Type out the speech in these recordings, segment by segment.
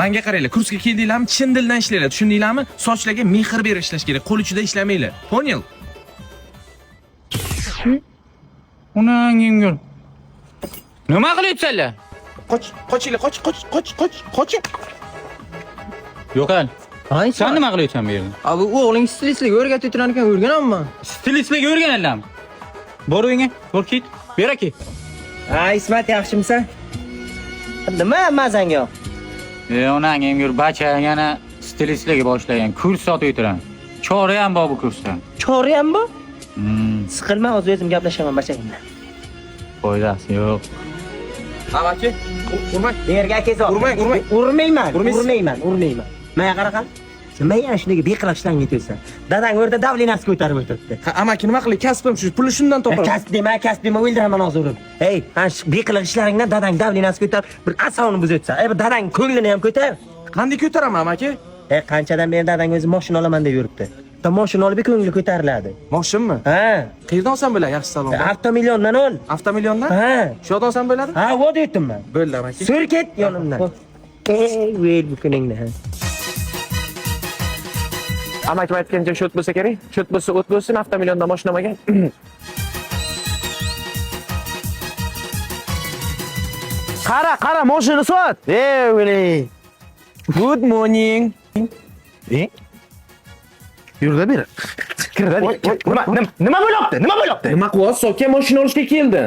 Menga qaranglar, kursga keldinglarmi, chin dildan ishlanglar, tushundinglarmi? Sochlarga mehr berib ishlash kerak, qo'l ichida ishlamanglar. Poнял? Unan yengil. Nima qilyapsanlar? Qochinglar, qoch. Yo'q al. Sen nima qilyapsan bu yerda? Abi o'g'ling stilistlik o'rgatib turar ekan, o'rganamman. Stilistlik o'rganadimi? Bor uyingga, bor ket. Bera ket. Ha, Ismat yaxshimisan? Nima mazang yo'q? Onang yengil bacha yana stilistlik boshlagan. Kurs sotib o'tiraman. Chori ham bor bu kursda. Chori ham bor? Siqilma, o'zim gaplashaman bachanglar. Foydasi yo'q. Amaki, urmang. Yerga kelsa. Urmayman. Menga qara. Nima yana shunga beqilib ishlang etyapsan? Dadang o'rda davlinasi ko'tarib o'tiribdi. Amaki, nima qilay? Kasbim shu, pulni shundan topaman. Kasb dema, o'ldiraman hozir urib. Ey, shu beqilib ishlaringdan dadang davlinasi ko'tarib, bir asovni buzib o'tsa. Ey, dadang ko'nglini ham ko'tar. Qanday ko'taraman, amaki? Qanchadan beri dadang o'zi mashina olaman deb yuribdi. Mashina olib ko'ngli ko'tariladi. Moshinmi? Ha. Qayerdan olsam bo'ladi yaxshi salonda? Avtomilliondan ol. Avtomilliondan? Ha. Shu yerdan olsam bo'ladi? Ha, vod aytdim-man. Bo'ldi, amaki. Sur ket yonimdan. Ey, ver bu kuningni. Amaki aytgancha shot bo'lsa kerak. Shot bo'lsa, o't bo'lsin, avtomilliondan mashina olmagan. Qara, mashina sot. Ey, Good morning. Yurda beri. Nima bo'lyapti? Nima qilyapsiz? Soka mashina olishga keldi.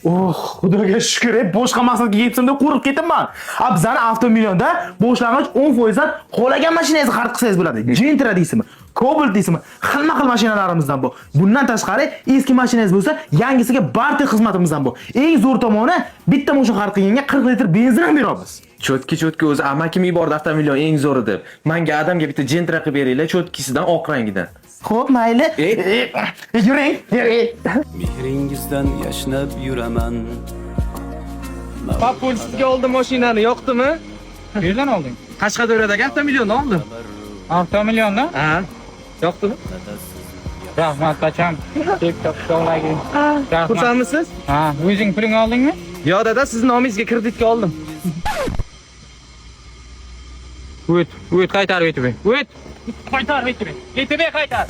Oh, xudoga shukr, boshqa maqsadga yetsin deb qo'rqib ketaman. Bizani avtomillionda boshlang'ich 10% dan xohlagan mashinangizni xarid qilsangiz bo'ladi. Gentra deysizmi? Cobalt deysizmi? Xilma-xil mashinalarimizdan bor. Bundan tashqari eski mashinangiz bo'lsa, yangisiga barter xizmatimizdan bor. Eng zo'r tomoni, bitta mashina xarid qilganga 40 litr benzin ham beramiz. Cho'tki o'zi amakim yubordi avtomillion eng zo'ri deb. Menga adamga bitta Gentra qilib beringlar, cho'tkisidan oq rangidan. Xo'p, mayli. Yuring. Mehringizdan yashnab yuraman. Papul sizga oldim mashinani, yoqdimi? Qayerdan olding? Qashqadaryodagi avtomilliondan oldim. Avtomilliondan? Ha. Yoqdimi? Rahmat bacham. TikTok sho'lagi. Xursandmisiz? Ha, o'zing puling oldingmi? Yo dada, siz nomingizga kreditga oldim. O't qaytarib aytib. O't qaytarib aytib. Aytib qaytar.